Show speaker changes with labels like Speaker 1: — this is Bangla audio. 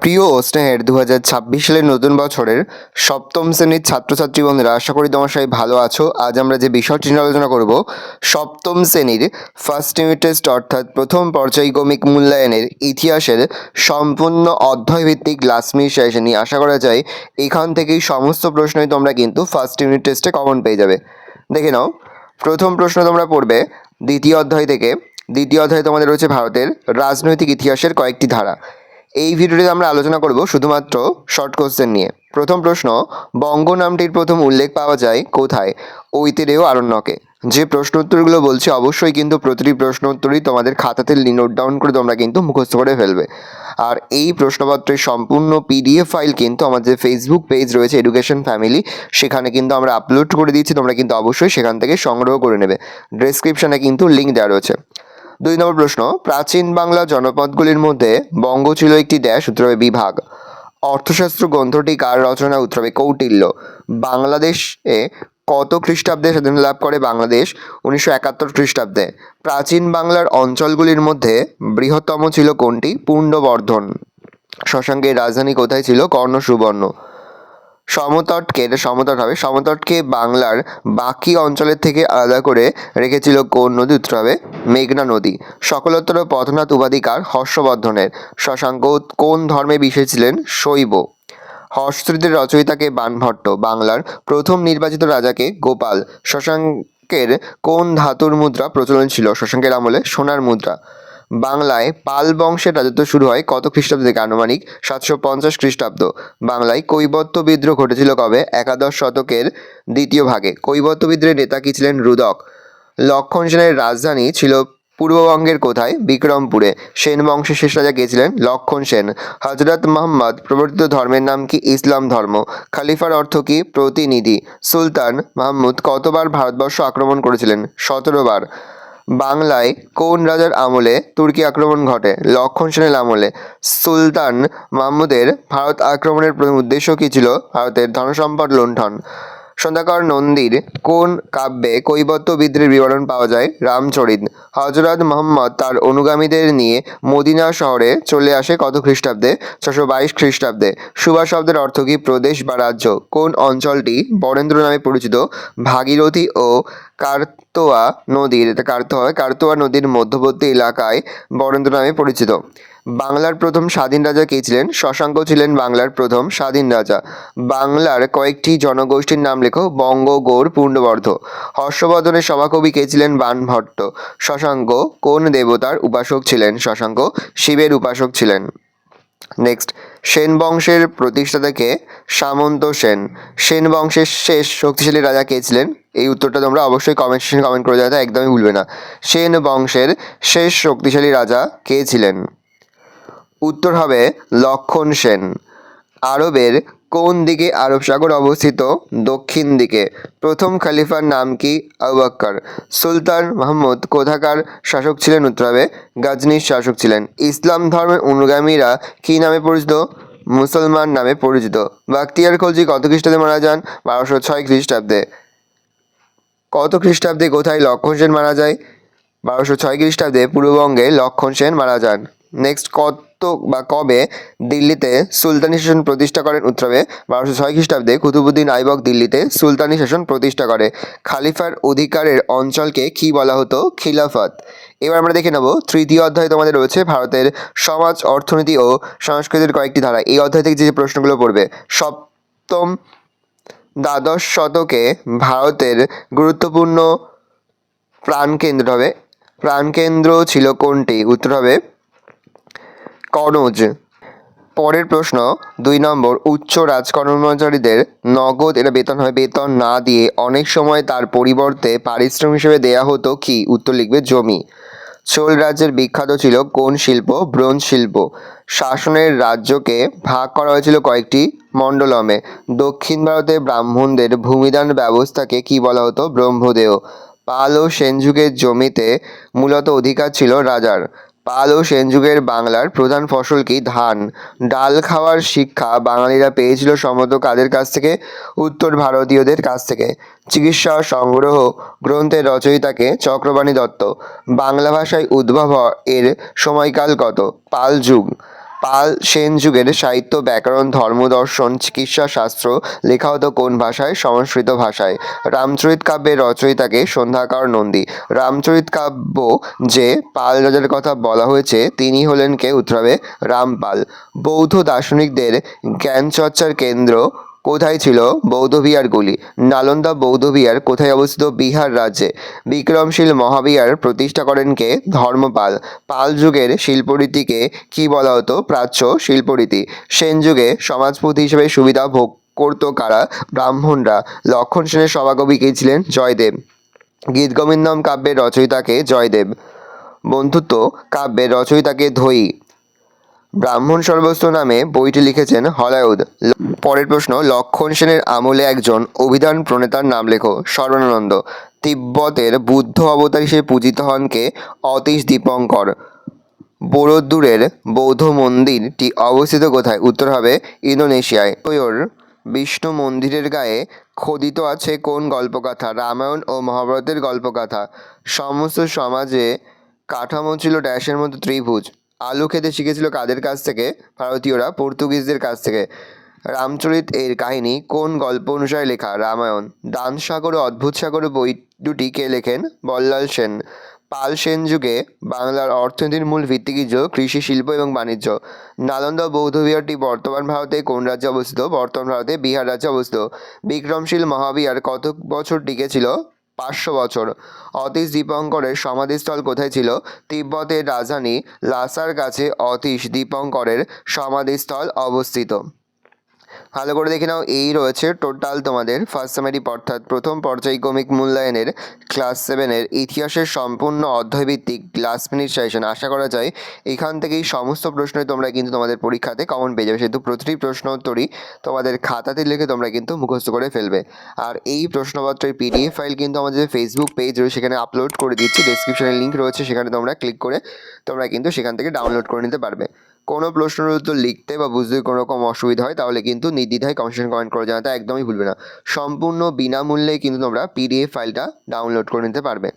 Speaker 1: প্রিয় ও স্নেহের 2026 সালের নতুন বছরের সপ্তম শ্রেণীর ছাত্রছাত্রী বন্ধুরা, আশা করি তোমার সবাই ভালো আছো। আজ আমরা যে বিষয়টি নিয়ে আলোচনা করব, সপ্তম শ্রেণীর ফার্স্ট ইউনিট টেস্ট অর্থাৎ প্রথম পর্যায়ক্রমিক মূল্যায়নের ইতিহাসের সম্পূর্ণ অধ্যায়ভিত্তিক লাস্ট মিনিট সাজেশন নিয়ে। আশা করা যায় এখান থেকেই সমস্ত প্রশ্নই তোমরা কিন্তু ফার্স্ট ইউনিট টেস্টে কমন পেয়ে যাবে। দেখে নাও, প্রথম প্রশ্ন তোমরা পড়বে দ্বিতীয় অধ্যায় থেকে। দ্বিতীয় অধ্যায়ে তোমাদের রয়েছে ভারতের রাজনৈতিক ইতিহাসের কয়েকটি ধারা। এই ভিডিওটিতে আমরা আলোচনা করব শুধুমাত্র শর্ট কোশ্চেন নিয়ে। প্রথম প্রশ্ন, বঙ্গ নামটির প্রথম উল্লেখ পাওয়া যায় কোথায়? ঐতিরেয় আরণ্যকে। যে প্রশ্ন উত্তরগুলো বলছি অবশ্যই কিন্তু প্রতিটি প্রশ্ন উত্তরই তোমাদের খাতাতে নোট ডাউন করে তোমরা কিন্তু মুখস্থ করে ফেলবে। আর এই প্রশ্নপত্রের সম্পূর্ণ পিডিএফ ফাইল কিন্তু আমাদের ফেসবুক পেজ রয়েছে এডুকেশন ফ্যামিলি, সেখানে কিন্তু আমরা আপলোড করে দিচ্ছি। তোমরা কিন্তু অবশ্যই সেখান থেকে সংগ্রহ করে নেবে। ডেসক্রিপশনে কিন্তু লিঙ্ক দেওয়া রয়েছে। 2 নম্বর প্রশ্ন, প্রাচীন বাংলা জনপদগুলির মধ্যে বঙ্গ ছিল একটি ড্যাশ, উত্তর হবে বিভাগ। অর্থশাস্ত্র গ্রন্থটি কার রচনা? উত্তর হবে কৌটিল্য। বাংলাদেশে কত খ্রিস্টাব্দে স্বাধীনতা লাভ করে বাংলাদেশ? 1971 খ্রিস্টাব্দে। প্রাচীন বাংলার অঞ্চলগুলির মধ্যে বৃহত্তম ছিল কোনটি? পুণ্ড্রবর্ধন। শশাঙ্কের রাজধানী কোথায় ছিল? কর্ণ সুবর্ণ। সমতটকে বাংলার বাকি অঞ্চলের থেকে আলাদা করে রেখেছিল কোন নদী? উত্তর হবে মেঘনা নদী। সকলোত্তর পথনাথ উপাধি কার? হর্ষবর্ধনের। শশাঙ্ক কোন ধর্মে বিশ্বাসী ছিলেন? শৈব। হর্ষশ্রুতির রচয়িতাকে? বাণভট্ট। বাংলার প্রথম নির্বাচিত রাজাকে? গোপাল। শশাঙ্কের কোন ধাতুর মুদ্রা প্রচলন ছিল শশাঙ্কের আমলে? সোনার মুদ্রা। বাংলায় পাল বংশের রাজত্ব শুরু হয় কত খ্রিস্টাব্দ থেকে? আনুমানিক 750 খ্রিস্টাব্দ। বাংলায় কৈবর্ত বিদ্রোহ ঘটেছিল কবে? 11 শতকের দ্বিতীয় ভাগে। কৈবর্ত বিদ্রোহের নেতা কি ছিলেন? রুদক। লক্ষণ সেনের রাজধানী ছিল পূর্ববঙ্গের কোথায়? বিক্রমপুরে। সেন বংশের শেষ রাজা কে ছিলেন? লক্ষণ সেন। হজরত মোহাম্মদ প্রবর্তিত ধর্মের নাম কি? ইসলাম ধর্ম। খলিফার অর্থ কি? প্রতিনিধি। সুলতান মাহমুদ কতবার ভারতবর্ষ আক্রমণ করেছিলেন? 17 বার। বাংলায় কোন রাজার আমলে তুর্কি আক্রমণ ঘটে? লক্ষণ সেনের আমলে। সুলতান মাহমুদের ভারত আক্রমণের প্রথম উদ্দেশ্য কী ছিল? ভারতের ধনসম্পদ লুণ্ঠন। সন্ধ্যাকর নন্দীর কোন কাব্যে কৈবর্ত বিদ্রোহের বিবরণ পাওয়া যায়? রামচরিত। হজরত মোহাম্মদ তার অনুগামীদের নিয়ে মদিনা শহরে চলে আসে কত খ্রিস্টাব্দে? 622 খ্রিস্টাব্দে। সুবা শব্দের অর্থ কি? প্রদেশ বা রাজ্য। কোন অঞ্চলটি বরেন্দ্র নামে পরিচিত? ভাগীরথী ও কার্তোয়া নদীর মধ্যবর্তী এলাকায় বরেন্দ্র নামে পরিচিত। বাংলার প্রথম স্বাধীন রাজা কে ছিলেন? শশাঙ্ক ছিলেন বাংলার প্রথম স্বাধীন রাজা। বাংলার কয়েকটি জনগোষ্ঠীর নাম লেখো। বঙ্গ, গৌড়, পুণ্ড্রবর্ধ। হর্ষবর্ধনের সভাকবি কে ছিলেন? বাণভট্ট। শশাঙ্ক কোন দেবতার উপাসক ছিলেন? শশাঙ্ক শিবের উপাসক ছিলেন। নেক্সট, সেন বংশের প্রতিষ্ঠাতা কে? সামন্ত সেন। সেন বংশের শেষ শক্তিশালী রাজা কে ছিলেন? এই উত্তরটা তোমরা অবশ্যই কমেন্ট সেকশনে কমেন্ট করে দেওয়াটা একদমই ভুলবে না। সেন বংশের শেষ শক্তিশালী রাজা কে ছিলেন? উত্তর হবে লক্ষণ সেন। আরবের কোন দিকে আরব সাগর অবস্থিত? দক্ষিণ দিকে। প্রথম খলিফার নাম কি? আবু বকর। সুলতান মাহমুদ কোথাকার শাসক ছিলেন? উত্তর হবে গজনির শাসক ছিলেন। ইসলাম ধর্মের অনুগামীরা কি নামে পরিচিত? মুসলমান নামে পরিচিত। বাখতিয়ার খলজি কত খ্রিস্টাব্দে মারা যান? 1206 খ্রিস্টাব্দে। কত খ্রিস্টাব্দে কোথায় লক্ষণ সেন মারা যায়? 1206 খ্রিস্টাব্দে পূর্ববঙ্গে লক্ষণ সেন মারা যান। নেক্সট, কবে দিল্লিতে সুলতানি শাসন প্রতিষ্ঠা করেন? উত্তর হবে 1206 খ্রিস্টাব্দে কুতুবুদ্দিন আইবক দিল্লিতে সুলতানি শাসন প্রতিষ্ঠা করে। খালিফার অধিকারের অঞ্চলকে কি বলা হতো? খিলাফত। এবার আমরা দেখে নেব তৃতীয় অধ্যায়ে তোমাদের রয়েছে ভারতের সমাজ, অর্থনীতি ও সংস্কৃতির কয়েকটি ধারা। এই অধ্যায় থেকে যে প্রশ্নগুলো পড়বে, সপ্তম দ্বাদশ শতকে ভারতের গুরুত্বপূর্ণ প্রাণকেন্দ্র ছিল কোনটি? উত্তর হবে কনৌজ। পরের প্রশ্ন 2 নম্বর, উচ্চ রাজকর্মচারীদের নগদ বেতন হয়, বেতন না দিয়ে অনেক সময় তার পরিবর্তে পারিশ্রমিক হিসেবে দেয়া হতো কি? উত্তর লিখবে জমি। চোল রাজ্যের বিখ্যাত ছিল কোন শিল্প? ব্রোঞ্জ শিল্প। শাসনের রাজ্যকে ভাগ করা হয়েছিল কয়েকটি মণ্ডলমে। দক্ষিণ ভারতে ব্রাহ্মণদের ভূমিদান ব্যবস্থাকে কি বলা হতো? ব্রহ্মদেয়। পাল ও সেন যুগের জমিতে মূলত অধিকার ছিল রাজার। পাল ও সেন যুগের বাংলার প্রধান ফসল কি? ধান। ডাল খাওয়ার শিক্ষা বাঙালিরা পেয়েছিল সম্ভবত কাদের কাছ থেকে? উত্তর ভারতীয়দের কাছ থেকে। চিকিৎসা সংগ্রহ গ্রন্থের রচয়িতাকে? চক্রপাণি দত্ত। বাংলা ভাষায় উদ্ভব এর সময়কাল কত? পাল যুগ। পাল সেন যুগের সাহিত্য, ব্যাকরণ, ধর্ম, দর্শন, চিকিৎসা শাস্ত্র লেখা হতো কোন ভাষায়? সংস্কৃত ভাষায়। রামচরিত কাব্যের রচয়িতাকে সন্ধ্যাকর নন্দী। রামচরিত কাব্য যে পাল রাজার কথা বলা হয়েছে তিনি হলেন কে? উত্তর হবে রামপাল। বৌদ্ধ দার্শনিকদের জ্ঞানচর্চার কেন্দ্র কোথায় ছিল? বৌদ্ধবিহারগুলি। নালন্দা বৌদ্ধবিহার কোথায় অবস্থিত? বিহার রাজ্যে। বিক্রমশীল মহাবিহার প্রতিষ্ঠা করেন কে? ধর্মপাল। পাল যুগের শিল্পরীতিকে কি বলা হতো? প্রাচ্য শিল্পরীতি। সেন যুগে সমাজপতি হিসেবে সুবিধা ভোগ করত কারা? ব্রাহ্মণরা। লক্ষণ সেনের সভাকবি কে ছিলেন? জয়দেব। গীতগোবিন্দম কাব্যের রচয়িতাকে? জয়দেব। বন্ধুত্ব কাব্যের রচয়িতাকে? ধৈ। ব্রাহ্মণ সর্বস্ব নামে বইটি লিখেছেন হলায়ুদ। পরের প্রশ্ন, লক্ষণ সেনের আমলে একজন অভিধান প্রণেতার নাম লেখো। শরণানন্দ। তিব্বতের বুদ্ধ অবতার হিসেবে পূজিত হন কে? অতীশ দীপঙ্কর। বড়োদুরের বৌদ্ধ মন্দিরটি অবস্থিত কোথায়? উত্তর হবে ইন্দোনেশিয়ায়। তৈয়র বিষ্ণু মন্দিরের গায়ে খোদিত আছে কোন গল্পগাথা? রামায়ণ ও মহাভারতের গল্পগাথা। সমস্ত সমাজে কাঠামো ছিল ড্যাশের মতো ত্রিভুজ। আলু খেতে শিখেছিল কাদের কাছ থেকে? ভারতীয়রা পর্তুগিজদের কাছ থেকে। রামচরিত এর কাহিনী কোন গল্প অনুসারে লেখা? রামায়ণ। দান সাগর ও অদ্ভুত সাগর বই দুটি কে লেখেন? বল্লাল সেন। পাল সেন যুগে বাংলার অর্থনীতির মূল ভিত্তি কি ছিল? কৃষি, শিল্প এবং বাণিজ্য। নালন্দা বৌদ্ধবিহারটি বর্তমান ভারতে কোন রাজ্যে অবস্থিত? বর্তমান ভারতে বিহার রাজ্যে অবস্থিত। বিক্রমশীল মহাবিহার কত বছর টিকেছিল? 500 বছর। অতীশ দীপঙ্করের সমাধিস্থল কোথায় ছিল? তিব্বতের রাজধানী লাসার কাছে অতীশ দীপঙ্করের সমাধিস্থল অবস্থিত। ভালো করে দেখে নাও, এই রয়েছে টোটাল তোমাদের ফার্স্ট সেমেটিভ অর্থাৎ প্রথম পর্যায়ক্রমিক মূল্যায়নের ক্লাস 7-এর ইতিহাসের সম্পূর্ণ অধ্যায়ভিত্তিক লাস্ট মিনিট সেশন। আশা করা যায় এখান থেকেই সমস্ত প্রশ্নই তোমরা কিন্তু তোমাদের পরীক্ষাতে কমন পেয়ে যাবে, সেহেতু প্রতিটি প্রশ্ন উত্তরই তোমাদের খাতাতে লিখে তোমরা কিন্তু মুখস্থ করে ফেলবে। আর এই প্রশ্নপত্রের পিডিএফ ফাইল কিন্তু আমাদের ফেসবুক পেজ রয়েছে সেখানে আপলোড করে দিচ্ছি, ডেসক্রিপশনে লিঙ্ক রয়েছে, সেখানে তোমরা ক্লিক করে তোমরা কিন্তু সেখান থেকে ডাউনলোড করে নিতে পারবে। কোনো প্রশ্নের উত্তর লিখতে বা বুঝতে কোনো রকম অসুবিধা হয় তাহলে কিন্তু নির্দ্বিধায় কমেন্ট করে জানাতে একদমই ভুলবে না। সম্পূর্ণ বিনামূল্যে কিন্তু তোমরা পিডিএফ ফাইলটা ডাউনলোড করে নিতে পারবে।